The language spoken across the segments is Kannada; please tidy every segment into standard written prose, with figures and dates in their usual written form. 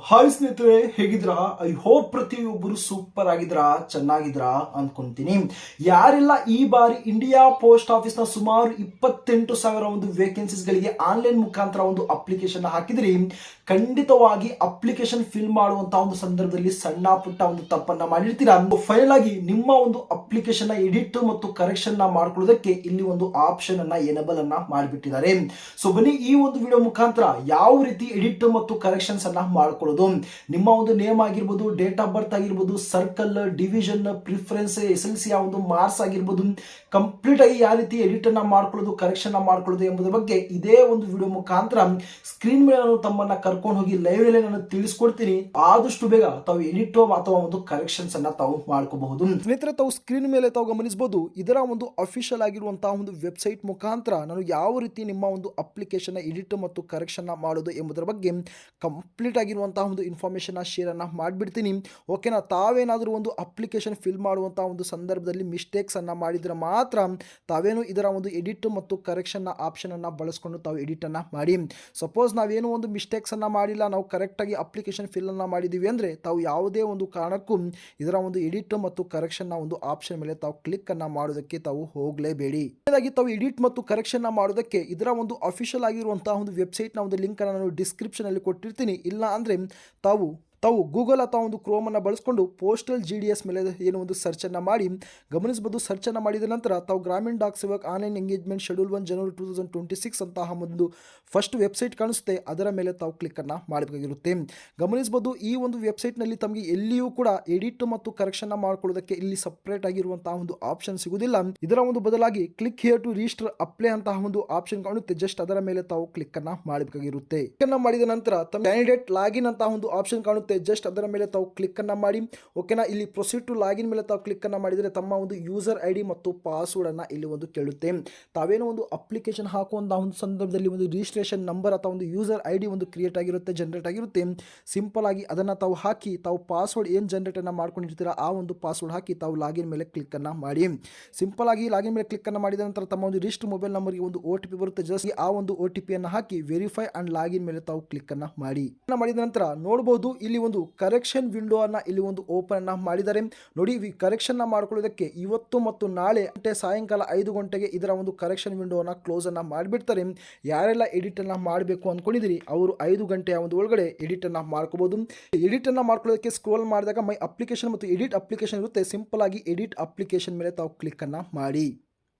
ಹಾಯ್ ಸ್ನೇಹಿತರೆ, ಹೇಗಿದ್ರಾ? ಐ ಹೋಪ್ ಪ್ರತಿಯೊಬ್ಬರು ಸೂಪರ್ ಆಗಿದ್ರಾ, ಚೆನ್ನಾಗಿದ್ರಾ ಅನ್ಕೊಂತೀನಿ. ಯಾರೆಲ್ಲ ಈ ಬಾರಿ ಇಂಡಿಯಾ ಪೋಸ್ಟ್ ಆಫೀಸ್ ನ ಸುಮಾರು 28,000 ಒಂದು ವೇಕೆನ್ಸೀಸ್ ಗಳಿಗೆ ಆನ್ಲೈನ್ ಮುಖಾಂತರ ಒಂದು ಅಪ್ಲಿಕೇಶನ್ ಹಾಕಿದ್ರಿ, ಖಂಡಿತವಾಗಿ ಅಪ್ಲಿಕೇಶನ್ ಫಿಲ್ ಮಾಡುವಂತಹ ಒಂದು ಸಂದರ್ಭದಲ್ಲಿ ಸಣ್ಣ ಪುಟ್ಟ ಒಂದು ತಪ್ಪನ್ನ ಮಾಡಿರ್ತೀರಾ. ಫೈನಲ್ ಆಗಿ ನಿಮ್ಮ ಒಂದು ಅಪ್ಲಿಕೇಶನ್ ನ ಎಡಿಟ್ ಮತ್ತು ಕರೆಕ್ಷನ್ ನ ಮಾಡ್ಕೊಳ್ಳೋದಕ್ಕೆ ಇಲ್ಲಿ ಒಂದು ಆಪ್ಷನ್ ಅನ್ನ ಎನೇಬಲ್ ಅನ್ನ ಮಾಡಿಬಿಟ್ಟಿದ್ದಾರೆ. ಬನ್ನಿ ಈ ಒಂದು ವಿಡಿಯೋ ಮುಖಾಂತರ ಯಾವ ರೀತಿ ಎಡಿಟ್ ಮತ್ತು ಕರೆಕ್ಷನ್ಸ್ ಅನ್ನ ಮಾಡ್ಕೊಳ್ಳೋದು, ನಿಮ್ಮ ಒಂದು ನೇಮ್ ಆಗಿರ್ಬೋದು, ಡೇಟ್ ಆಫ್ ಬರ್ತ್ ಆಗಿರ್ಬೋದು, ಸರ್ಕಲ್, ಡಿವಿಷನ್, ಪ್ರಿಫರೆನ್ಸ್, SLC ಒಂದು ಮಾರ್ಕ್ಸ್ ಆಗಿರ್ಬೋದು, ಕಂಪ್ಲೀಟ್ ಆಗಿ ಯಾವ ರೀತಿ ಎಡಿಟ್ ಅನ್ನ ಮಾಡ್ಕೊಳ್ಳೋದು, ಕರೆಕ್ಷನ್ ಮಾಡ್ಕೊಳ್ಳೋದು ಎಂಬುದರ ಬಗ್ಗೆ ಇದೇ ಒಂದು ವಿಡಿಯೋ ಮುಖಾಂತರ ಸ್ಕ್ರೀನ್ ಮೇಲೆ ನಾನು ತಮ್ಮನ್ನ ಕರ್ಕೊಂಡು ಹೋಗಿ ಲೈವ್ ನಲ್ಲಿ ನಾನು ತಿಳಿಸ್ಕೊಡ್ತೀನಿ. ಆದಷ್ಟು ಬೇಗ ತಾವು ಎಡಿಟ್ ಅಥವಾ ಒಂದು ಕರೆಕ್ಷನ್ಸ್ ಅನ್ನ ತಾವು ಮಾಡ್ಕೋಬಹುದು. ಸ್ನೇಹಿತರೆ, ತಾವು ಸ್ಕ್ರೀನ್ ಮೇಲೆ ತಾವು ಗಮನಿಸಬಹುದು, ಇದರ ಒಂದು ಅಫಿಷಿಯಲ್ ಆಗಿರುವಂತಹ ಒಂದು ವೆಬ್ಸೈಟ್ ಮುಖಾಂತರ ನಾನು ಯಾವ ರೀತಿ ನಿಮ್ಮ ಒಂದು ಅಪ್ಲಿಕೇಶನ್ ಎಡಿಟ್ ಮತ್ತು ಕರೆಕ್ಷನ್ ಮಾಡೋದು ಎಂಬುದರ ಬಗ್ಗೆ ಕಂಪ್ಲೀಟ್ ಆಗಿರುವಂತಹ ಒಂದು ಇನ್ಫಾರ್ಮೇಶನ್ ಶೇರ್ ಅನ್ನ ಮಾಡಿಬಿಡ್ತೀನಿ. ಓಕೆನಾ? ತಾವೇನಾದರೂ ಒಂದು ಅಪ್ಲಿಕೇಶನ್ ಫಿಲ್ ಮಾಡುವಂತಹ ಒಂದು ಸಂದರ್ಭದಲ್ಲಿ ಮಿಸ್ಟೇಕ್ಸ್ ಅನ್ನ ಮಾಡಿದ್ರೆ ಮಾತ್ರ ತಾವೇನು ಇದರ ಒಂದು ಎಡಿಟ್ ಮತ್ತು ಕರೆಕ್ಷನ್ ಆಪ್ಷನ್ ಅನ್ನ ಬಳಸ್ಕೊಂಡು ತಾವು ಎಡಿಟ್ ಅನ್ನ ಮಾಡಿ. ಸಪೋಸ್ ನಾವೇನು ಒಂದು ಮಿಸ್ಟೇಕ್ಸ್ ಅನ್ನ ಮಾಡಿಲ್ಲ, ನಾವು ಕರೆಕ್ಟ್ ಆಗಿ ಅಪ್ಲಿಕೇಶನ್ ಫಿಲ್ ಅನ್ನ ಮಾಡಿದೀವಿ ಅಂದ್ರೆ ತಾವು ಯಾವುದೇ ಒಂದು ಕಾರಣಕ್ಕೂ ಇದರ ಒಂದು ಎಡಿಟ್ ಮತ್ತು ಕರೆಕ್ಷನ್ ಒಂದು ಆಪ್ಷನ್ ಮೇಲೆ ತಾವು ಕ್ಲಿಕ್ ಅನ್ನ ಮಾಡೋದಕ್ಕೆ ತಾವು ಹೋಗಲೇಬೇಡಿ. ತಾವು ಎಡಿಟ್ ಮತ್ತು ಕರೆಕ್ಷನ್ ಮಾಡೋದಕ್ಕೆ ಇದರ ಒಂದು ಅಫಿಷಿಯಲ್ ಆಗಿರುವಂತಹ ಒಂದು ವೆಬ್ಸೈಟ್ ನ ಒಂದು ಲಿಂಕ್ ಅನ್ನು ನಾನು ಡಿಸ್ಕ್ರಿಪ್ಷನ್ ಅಲ್ಲಿ ಕೊಟ್ಟಿರ್ತೀನಿ. ಇಲ್ಲ ಅಂದ್ರೆ ತಾವು ಗೂಗಲ್ ಅಥವಾ ಒಂದು ಕ್ರೋಮ್ ಅನ್ನು ಬಳಸ್ಕೊಂಡು ಪೋಸ್ಟಲ್ GDS ಮೇಲೆ ಏನು ಒಂದು ಸರ್ಚ್ ಅನ್ನ ಮಾಡಿ ಗಮನಿಸಬಹುದು. ಸರ್ಚ್ ಅನ್ನ ಮಾಡಿದ ನಂತರ ತಾವು Gramin Dak Sevak online engagement schedule 1 ಜನವರಿ 2026 ಅಂತಹ ಒಂದು ಫಸ್ಟ್ ವೆಬ್ಸೈಟ್ ಕಾಣಿಸುತ್ತೆ, ಅದರ ಮೇಲೆ ತಾವು ಕ್ಲಿಕ್ ಅನ್ನ ಮಾಡಬೇಕಾಗಿರುತ್ತೆ. ಗಮನಿಸಬಹುದು, ಈ ಒಂದು ವೆಬ್ಸೈಟ್ ನಲ್ಲಿ ತಮಗೆ ಎಲ್ಲಿಯೂ ಕೂಡ ಎಡಿಟ್ ಮತ್ತು ಕರೆಕ್ಷನ್ ಮಾಡ್ಕೊಳ್ಳೋದಕ್ಕೆ ಇಲ್ಲಿ ಸಪರೇಟ್ ಆಗಿರುವಂತಹ ಒಂದು ಆಪ್ಷನ್ ಸಿಗುವುದಿಲ್ಲ. ಇದರ ಒಂದು ಬದಲಾಗಿ click here to register apply ಅಂತಹ ಒಂದು ಆಪ್ಷನ್ ಕಾಣುತ್ತೆ, ಜಸ್ಟ್ ಅದರ ಮೇಲೆ ತಾವು ಕ್ಲಿಕ್ ಅನ್ನ ಮಾಡಬೇಕಾಗಿರುತ್ತೆ. ಕ್ಲಿಕ್ ಅನ್ನ ಮಾಡಿದ ನಂತರ ತಮ್ಮ ಕ್ಯಾಂಡಿಡೇಟ್ ಲಾಗಿನ್ ಅಂತಹ ಒಂದು ಆಪ್ಷನ್ ಕಾಣುತ್ತೆ, ಜಸ್ಟ್ ಅದರ ಮೇಲೆ ತಾವು ಕ್ಲಿಕ್ ಅನ್ನ ಮಾಡಿ. ಓಕೆನಾ? ಇಲ್ಲಿ ಪ್ರೊಸೀಡ್ ಟು ಲಾಗಿನ್ ಮೇಲೆ ತಾವು ಕ್ಲಿಕ್ ಅನ್ನ ಮಾಡಿದರೆ ತಮ್ಮ ಒಂದು ಯೂಸರ್ ID ಮತ್ತು ಪಾಸ್ವರ್ಡ್ ಅನ್ನ ಇಲ್ಲಿ ಒಂದು ಕೇಳುತ್ತೆ. ತಾವೇನೋ ಒಂದು ಅಪ್ಲಿಕೇಶನ್ ಹಾಕುವಂತಹ ಒಂದು ಸಂದರ್ಭದಲ್ಲಿ ಒಂದು ರಿಜಿಸ್ಟ್ರೇಷನ್ ನಂಬರ್ ಅಥವಾ ಒಂದು ಯೂಸರ್ ID ಒಂದು ಕ್ರಿಯೇಟ್ ಆಗಿರುತ್ತೆ, ಜನರೇಟ್ ಆಗಿರುತ್ತೆ. ಸಿಂಪಲ್ ಆಗಿ ಅದನ್ನ ತಾವು ಹಾಕಿ ತಾವು ಪಾಸ್ವರ್ಡ್ ಏನು ಜನರೇಟ್ ಅನ್ನ ಮಾಡ್ಕೊಂಡಿರ್ತೀರಾ ಆ ಒಂದು ಪಾಸ್ವರ್ಡ್ ಹಾಕಿ ತಾವು ಲಾಗಿನ್ ಮೇಲೆ ಕ್ಲಿಕ್ ಅನ್ನ ಮಾಡಿ. ಸಿಂಪಲ್ ಆಗಿ ಲಾಗಿನ್ ಮೇಲೆ ಕ್ಲಿಕ್ ಅನ್ನ ಮಾಡಿದ ನಂತರ ತಮ್ಮ ಒಂದು ರಿಜಿಸ್ಟರ್ ಮೊಬೈಲ್ ನಂಬರ್ಗೆ ಒಂದು OTP ಬರುತ್ತೆ, ಜಸ್ಟ್ ಆ ಒಂದು OTP ಅನ್ನ ಹಾಕಿ ವೆರಿಫೈ ಅಂಡ್ ಲಾಗಿನ್ ಮೇಲೆ ತಾವು ಕ್ಲಿಕ್ ಅನ್ನ ಮಾಡಿ. ಮಾಡಿದ ನಂತರ ನೋಡಬಹುದು, ಇಲ್ಲಿ ಒಂದು ಕರೆಕ್ಷನ್ ವಿಂಡೋ ಅನ್ನ ಇಲ್ಲಿ ಒಂದು ಓಪನ್ ಅನ್ನ ಮಾಡಿದ್ದಾರೆ. ನೋಡಿ, ಕರೆಕ್ಷನ್ ಮಾಡ್ಕೊಳ್ಳೋದಕ್ಕೆ ಇವತ್ತು ಮತ್ತು ನಾಳೆ ಸಾಯಂಕಾಲ 5 ಗಂಟೆಗೆ ಇದರ ಒಂದು ಕರೆಕ್ಷನ್ ವಿಂಡೋ ಅನ್ನ ಕ್ಲೋಸ್ ಅನ್ನ ಮಾಡಿಬಿಡ್ತಾರೆ. ಯಾರೆಲ್ಲ ಎಡಿಟ್ ಅನ್ನ ಮಾಡಬೇಕು ಅನ್ಕೊಂಡಿದ್ರಿ ಅವರು 5 ಗಂಟೆಯ ಒಂದು ಒಳಗಡೆ ಎಡಿಟ್ ಅನ್ನ ಮಾಡ್ಕೋಬಹುದು. ಎಡಿಟ್ ಅನ್ನ ಮಾಡ್ಕೊಳ್ಳೋದಕ್ಕೆ ಸ್ಕ್ರೋಲ್ ಮಾಡಿದಾಗ ಮೈ ಅಪ್ಲಿಕೇಶನ್ ಮತ್ತು ಎಡಿಟ್ ಅಪ್ಲಿಕೇಶನ್ ಇರುತ್ತೆ. ಸಿಂಪಲ್ ಆಗಿ ಎಡಿಟ್ ಅಪ್ಲಿಕೇಶನ್ ಮೇಲೆ ತಾವು ಕ್ಲಿಕ್ ಅನ್ನ ಮಾಡಿ.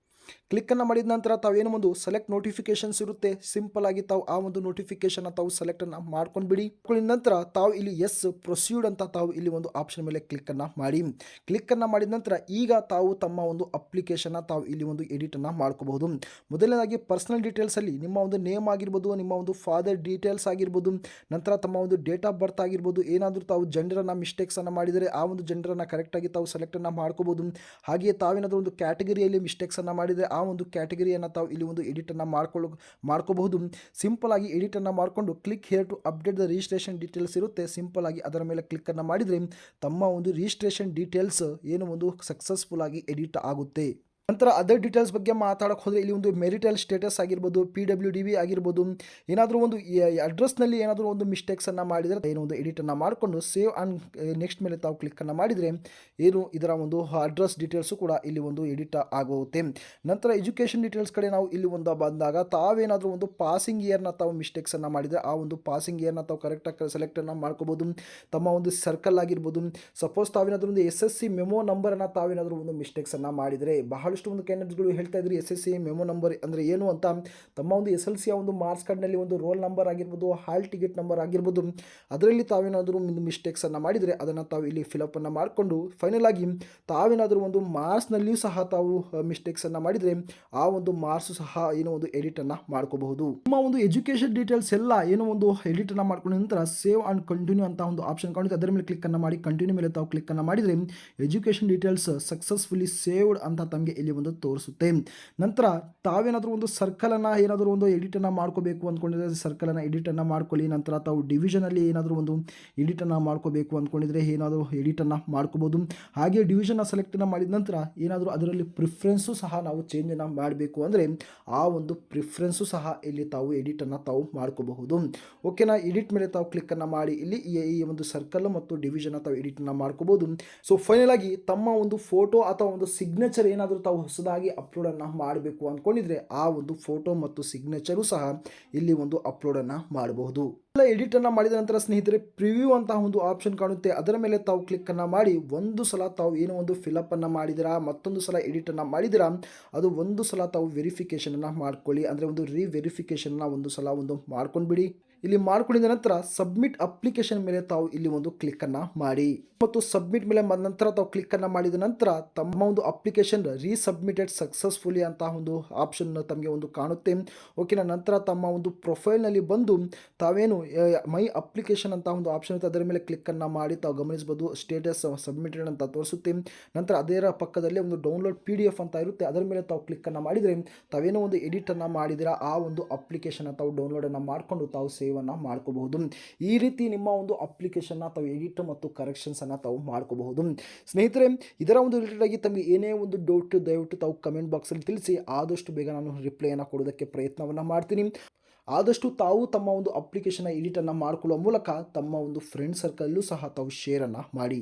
ಕ್ಲಿಕ್ ಅನ್ನ ಮಾಡಿದ ನಂತರ ತಾವೇನು ಒಂದು ಸೆಲೆಕ್ಟ್ ನೋಟಿಫಿಕೇಶನ್ಸ್ ಇರುತ್ತೆ, ಸಿಂಪಲ್ ಆಗಿ ತಾವು ಆ ಒಂದು ನೋಟಿಫಿಕೇಶನ್ ತಾವು ಸೆಲೆಕ್ಟ್ ಅನ್ನ ಮಾಡ್ಕೊಂಡು ಬಿಡಿ. ನಂತರ ತಾವು ಇಲ್ಲಿ ಎಸ್ ಪ್ರೊಸೀಡ್ ಅಂತ ತಾವು ಇಲ್ಲಿ ಒಂದು ಆಪ್ಷನ್ ಮೇಲೆ ಕ್ಲಿಕ್ ಅನ್ನ ಮಾಡಿ. ಕ್ಲಿಕ್ ಅನ್ನ ಮಾಡಿದ ನಂತರ ಈಗ ತಾವು ತಮ್ಮ ಒಂದು ಅಪ್ಲಿಕೇಶನ್ ತಾವು ಇಲ್ಲಿ ಒಂದು ಎಡಿಟ್ ಅನ್ನ ಮಾಡ್ಕೋಬಹುದು. ಮೊದಲನೇದಾಗಿ ಪರ್ಸನಲ್ ಡೀಟೇಲ್ಸ್ ಅಲ್ಲಿ ನಿಮ್ಮ ಒಂದು ನೇಮ್ ಆಗಿರ್ಬೋದು, ನಿಮ್ಮ ಒಂದು ಫಾದರ್ ಡೀಟೇಲ್ಸ್ ಆಗಿರ್ಬೋದು, ನಂತರ ತಮ್ಮ ಒಂದು ಡೇಟ್ ಆಫ್ ಬರ್ತ್ ಆಗಿರ್ಬೋದು, ಏನಾದರೂ ತಾವು ಜೆಂಡರ್ ಅನ್ನ ಮಿಸ್ಟೇಕ್ಸ್ ಅನ್ನ ಮಾಡಿದರೆ ಆ ಒಂದು ಜೆಂಡರ್ ಅನ್ನ ಕರೆಕ್ಟ್ ಆಗಿ ತಾವು ಸೆಲೆಕ್ಟ್ ಅನ್ನ ಮಾಡ್ಕೋಬಹುದು. ಹಾಗೆಯೇ ತಾವೇನಾದರೂ ಒಂದು ಕ್ಯಾಟಗರಿಯಲ್ಲಿ ಮಿಸ್ಟೇಕ್ಸ್ ಅನ್ನ ಮಾಡಿದರೆ ಆ ಒಂದು ಕ್ಯಾಟಗರಿಯನ್ನು ತಾವು ಇಲ್ಲಿ ಒಂದು ಎಡಿಟ್ ಅನ್ನ ಮಾಡ್ಕೋಬಹುದು. ಸಿಂಪಲ್ ಆಗಿ ಎಡಿಟ್ ಅನ್ನ ಮಾಡಿಕೊಂಡು click here to update the registration details ಇರುತ್ತೆ, ಸಿಂಪಲ್ ಆಗಿ ಅದರ ಮೇಲೆ ಕ್ಲಿಕ್ ಅನ್ನ ಮಾಡಿದರೆ ತಮ್ಮ ಒಂದು ರಿಜಿಸ್ಟ್ರೇಷನ್ ಡೀಟೇಲ್ಸ್ ಏನು ಒಂದು ಸಕ್ಸಸ್ಫುಲ್ ಆಗಿ ಎಡಿಟ್ ಆಗುತ್ತೆ. ನಂತರ ಅದರ್ ಡೀಟೇಲ್ಸ್ ಬಗ್ಗೆ ಮಾತಾಡೋಕೆ ಹೋದರೆ ಇಲ್ಲಿ ಒಂದು ಮೆರಿಟಲ್ ಸ್ಟೇಟಸ್ ಆಗಿರ್ಬೋದು, PWDB ಆಗಿರ್ಬೋದು, ಏನಾದರೂ ಒಂದು ಅಡ್ರೆಸ್ನಲ್ಲಿ ಏನಾದರೂ ಒಂದು ಮಿಸ್ಟೇಕ್ಸನ್ನು ಮಾಡಿದರೆ ಏನೋ ಒಂದು ಎಡಿಟನ್ನು ಮಾಡಿಕೊಂಡು ಸೇವ್ ಆ್ಯಂಡ್ ನೆಕ್ಸ್ಟ್ ಮೇಲೆ ತಾವು ಕ್ಲಿಕ್ಕನ್ನು ಮಾಡಿದರೆ ಏನು ಇದರ ಒಂದು ಅಡ್ರೆಸ್ ಡೀಟೇಲ್ಸು ಕೂಡ ಇಲ್ಲಿ ಒಂದು ಎಡಿಟ್ ಆಗುತ್ತೆ. ನಂತರ ಎಜುಕೇಷನ್ ಡೀಟೇಲ್ಸ್ ಕಡೆ ನಾವು ಇಲ್ಲಿ ಒಂದು ಬಂದಾಗ ತಾವೇನಾದರೂ ಒಂದು ಪಾಸಿಂಗ್ ಇಯರ್ನ ತಾವು ಮಿಸ್ಟೇಕ್ಸನ್ನು ಮಾಡಿದರೆ ಆ ಒಂದು ಪಾಸಿಂಗ್ ಇಯರ್ನ ತಾವು ಕರೆಕ್ಟಾಗಿ ಸೆಲೆಕ್ಟನ್ನು ಮಾಡ್ಕೋಬೋದು. ತಮ್ಮ ಒಂದು ಸರ್ಕಲ್ ಆಗಿರ್ಬೋದು, ಸಪೋಸ್ ತಾವೇನಾದರೂ ಒಂದು SSC ಮೆಮೊ ನಂಬರನ್ನು ತಾವೇನಾದರೂ ಒಂದು ಮಿಸ್ಟೇಕ್ಸನ್ನು ಮಾಡಿದರೆ ಬಹಳಷ್ಟು ಒಂದು ಕ್ಯಾಂಡಿಡೇಟ್ಸ್ಗಳು ಹೇಳ್ತಾ ಇದ್ರು SSC ಮೆಮೊ ನಂಬರ್ ಅಂದರೆ ಏನು ಅಂತ. ತಮ್ಮ ಒಂದು SLC ಒಂದು ಮಾರ್ಕ್ಸ್ ಕಾರ್ಡ್ನಲ್ಲಿ ಒಂದು ರೋಲ್ ನಂಬರ್ ಆಗಿರ್ಬೋದು, ಹಾಲ್ ಟಿಕೆಟ್ ನಂಬರ್ ಆಗಿರ್ಬೋದು, ಅದರಲ್ಲಿ ತಾವೇನಾದರೂ ಒಂದು ಮಿಸ್ಟೇಕ್ಸನ್ನು ಮಾಡಿದರೆ ಅದನ್ನು ತಾವು ಇಲ್ಲಿ ಫಿಲಪ್ ಅನ್ನು ಮಾಡಿಕೊಂಡು ಫೈನಲ್ ಆಗಿ ತಾವೇನಾದರೂ ಒಂದು ಮಾರ್ಕ್ಸ್ನಲ್ಲಿಯೂ ಸಹ ತಾವು ಮಿಸ್ಟೇಕ್ಸನ್ನು ಮಾಡಿದರೆ ಆ ಒಂದು ಮಾರ್ಕ್ಸ್ ಸಹ ಏನೋ ಒಂದು ಎಡಿಟನ್ನು ಮಾಡ್ಕೋಬಹುದು. ನಿಮ್ಮ ಒಂದು ಎಜುಕೇಷನ್ ಡೀಟೇಲ್ಸ್ ಎಲ್ಲ ಏನೋ ಒಂದು ಎಡಿಟನ್ನು ಮಾಡ್ಕೊಂಡ ನಂತರ ಸೇವ್ ಆ್ಯಂಡ್ ಕಂಟಿನ್ಯೂ ಅಂತ ಒಂದು ಆಪ್ಷನ್ ಕಾಣುತ್ತೆ, ಅದರ ಮೇಲೆ ಕ್ಲಿಕ್ ಅನ್ನು ಮಾಡಿ ಕಂಟಿನ್ಯೂ ಮೇಲೆ ತಾವು ಕ್ಲಿಕ್ ಅನ್ನು ಮಾಡಿದರೆ ಎಜುಕೇಷನ್ ಡೀಟೇಲ್ಸ್ ಸಕ್ಸಸ್ಫುಲಿ ಸೇವ್ಡ್ ಅಂತ ತಮಗೆ ಇಲ್ಲಿ ಒಂದು ತೋರಿಸುತ್ತೆ. ನಂತರ ತಾವೇನಾದರೂ ಒಂದು ಸರ್ಕಲನ್ನು ಏನಾದರೂ ಒಂದು ಎಡಿಟನ್ನು ಮಾಡ್ಕೋಬೇಕು ಅಂದ್ಕೊಂಡಿದ್ರೆ ಸರ್ಕಲನ್ನು ಎಡಿಟನ್ನು ಮಾಡ್ಕೊಳ್ಳಿ. ನಂತರ ತಾವು ಡಿವಿಷನಲ್ಲಿ ಏನಾದರೂ ಒಂದು ಎಡಿಟನ್ನು ಮಾಡ್ಕೋಬೇಕು ಅಂದ್ಕೊಂಡಿದ್ರೆ ಏನಾದರೂ ಎಡಿಟನ್ನು ಮಾಡ್ಕೋಬೋದು. ಹಾಗೆ ಡಿವಿಷನ್ನ ಸೆಲೆಕ್ಟನ್ನು ಮಾಡಿದ ನಂತರ ಏನಾದರೂ ಅದರಲ್ಲಿ ಪ್ರಿಫರೆನ್ಸು ಸಹ ನಾವು ಚೇಂಜನ್ನು ಮಾಡಬೇಕು ಅಂದರೆ ಆ ಒಂದು ಪ್ರಿಫರೆನ್ಸು ಸಹ ಇಲ್ಲಿ ತಾವು ಎಡಿಟನ್ನು ತಾವು ಮಾಡ್ಕೋಬಹುದು. ಓಕೆನಾ. ಎಡಿಟ್ ಮೇಲೆ ತಾವು ಕ್ಲಿಕ್ಕನ್ನು ಮಾಡಿ ಇಲ್ಲಿ ಈ ಒಂದು ಸರ್ಕಲ್ ಮತ್ತು ಡಿವಿಷನ್ ತಾವು ಎಡಿಟನ್ನು ಮಾಡ್ಕೋಬಹುದು. ಸೊ ಫೈನಲ್ ಆಗಿ ತಮ್ಮ ಒಂದು ಫೋಟೋ ಅಥವಾ ಒಂದು ಸಿಗ್ನೇಚರ್ ಏನಾದರೂ ತಾವು ಹೊಸದಾಗಿ ಅಪ್ಲೋಡನ್ನು ಮಾಡಬೇಕು ಅಂದ್ಕೊಂಡಿದ್ರೆ ಆ ಒಂದು ಫೋಟೋ ಮತ್ತು ಸಿಗ್ನೇಚರು ಸಹ ಇಲ್ಲಿ ಒಂದು ಅಪ್ಲೋಡನ್ನು ಮಾಡಬಹುದು. ಎಡಿಟ್ ಅನ್ನು ಮಾಡಿದ ನಂತರ ಸ್ನೇಹಿತರೆ ಪ್ರಿವ್ಯೂ ಅಂತ ಒಂದು ಆಪ್ಷನ್ ಕಾಣುತ್ತೆ, ಅದರ ಮೇಲೆ ತಾವು ಕ್ಲಿಕ್ ಅನ್ನು ಮಾಡಿ ಒಂದು ಸಲ ತಾವು ಏನೋ ಒಂದು ಫಿಲಪ್ ಅನ್ನು ಮಾಡಿದಿರಾ, ಮತ್ತೊಂದು ಸಲ ಎಡಿಟ್ ಅನ್ನು ಮಾಡಿದಿರಾ, ಅದು ಒಂದು ಸಲ ತಾವು ವೆರಿಫಿಕೇಶನ್ ಅನ್ನು ಮಾಡ್ಕೊಳ್ಳಿ. ಅಂದರೆ ಒಂದು ರಿವೆರಿಫಿಕೇಶನ್ ಒಂದು ಸಲ ಒಂದು ಮಾಡ್ಕೊಂಡ್ಬಿಡಿ. ಇಲ್ಲಿ ಮಾಡ್ಕೊಂಡಿದ ನಂತರ ಸಬ್ಮಿಟ್ ಅಪ್ಲಿಕೇಶನ್ ಮೇಲೆ ತಾವು ಇಲ್ಲಿ ಒಂದು ಕ್ಲಿಕ್ ಅನ್ನು ಮಾಡಿ ಮತ್ತು ಸಬ್ಮಿಟ್ ಮೇಲೆ ನಂತರ ತಾವು ಕ್ಲಿಕ್ ಅನ್ನು ಮಾಡಿದ ನಂತರ ತಮ್ಮ ಒಂದು ಅಪ್ಲಿಕೇಶನ್ ರೀಸಬ್ಮಿಟೆಡ್ ಸಕ್ಸಸ್ಫುಲಿ ಅಂತ ಒಂದು ಆಪ್ಷನ್ ತಮಗೆ ಒಂದು ಕಾಣುತ್ತೆ. ಓಕೆನಾ. ನಂತರ ತಮ್ಮ ಒಂದು ಪ್ರೊಫೈಲ್ನಲ್ಲಿ ಬಂದು ತಾವೇನು ಮೈ ಅಪ್ಲಿಕೇಶನ್ ಅಂತ ಒಂದು ಆಪ್ಷನ್ ಇರುತ್ತೆ, ಅದರ ಮೇಲೆ ಕ್ಲಿಕ್ ಅನ್ನು ಮಾಡಿ ತಾವು ಗಮನಿಸಬಹುದು. ಸ್ಟೇಟಸ್ ಸಬ್ಮಿಟೆಡ್ ಅಂತ ತೋರಿಸುತ್ತೆ. ನಂತರ ಅದರ ಪಕ್ಕದಲ್ಲಿ ಒಂದು ಡೌನ್ಲೋಡ್ PDF ಅಂತ ಇರುತ್ತೆ, ಅದರ ಮೇಲೆ ತಾವು ಕ್ಲಿಕ್ ಅನ್ನು ಮಾಡಿದರೆ ತಾವೇನೋ ಒಂದು ಎಡಿಟ್ ಅನ್ನು ಮಾಡಿದಿರಾ ಆ ಒಂದು ಅಪ್ಲಿಕೇಶನ್ ತಾವು ಡೌನ್ಲೋಡ್ ಅನ್ನು ಮಾಡಿಕೊಂಡು ತಾವು ಸೇವ್ ಅನ್ನು ಮಾಡ್ಕೋಬಹುದು. ಈ ರೀತಿ ನಿಮ್ಮ ಒಂದು ಅಪ್ಲಿಕೇಶನ್ ತಾವು ಎಡಿಟ್ ಮತ್ತು ಕರೆಕ್ಷನ್ಸ್ ಅನ್ನು ತಾವು ಮಾಡ್ಕೋಬಹುದು. ಸ್ನೇಹಿತರೆ ಇದರ ಒಂದು ರಿಲೇಟೆಡ್ ಆಗಿ ತಮಗೆ ಏನೇ ಒಂದು ಡೌಟ್ ದಯವಿಟ್ಟು ತಾವು ಕಮೆಂಟ್ ಬಾಕ್ಸಲ್ಲಿ ತಿಳಿಸಿ, ಆದಷ್ಟು ಬೇಗ ನಾನು ರಿಪ್ಲೈಯನ್ನು ಕೊಡೋದಕ್ಕೆ ಪ್ರಯತ್ನವನ್ನು ಮಾಡ್ತೀನಿ. ಆದಷ್ಟು ತಾವು ತಮ್ಮ ಒಂದು ಅಪ್ಲಿಕೇಶನ್ ಎಡಿಟನ್ನು ಮಾಡಿಕೊಳ್ಳುವ ಮೂಲಕ ತಮ್ಮ ಒಂದು ಫ್ರೆಂಡ್ ಸರ್ಕಲ್ಲೂ ಸಹ ತಾವು ಶೇರನ್ನು ಮಾಡಿ.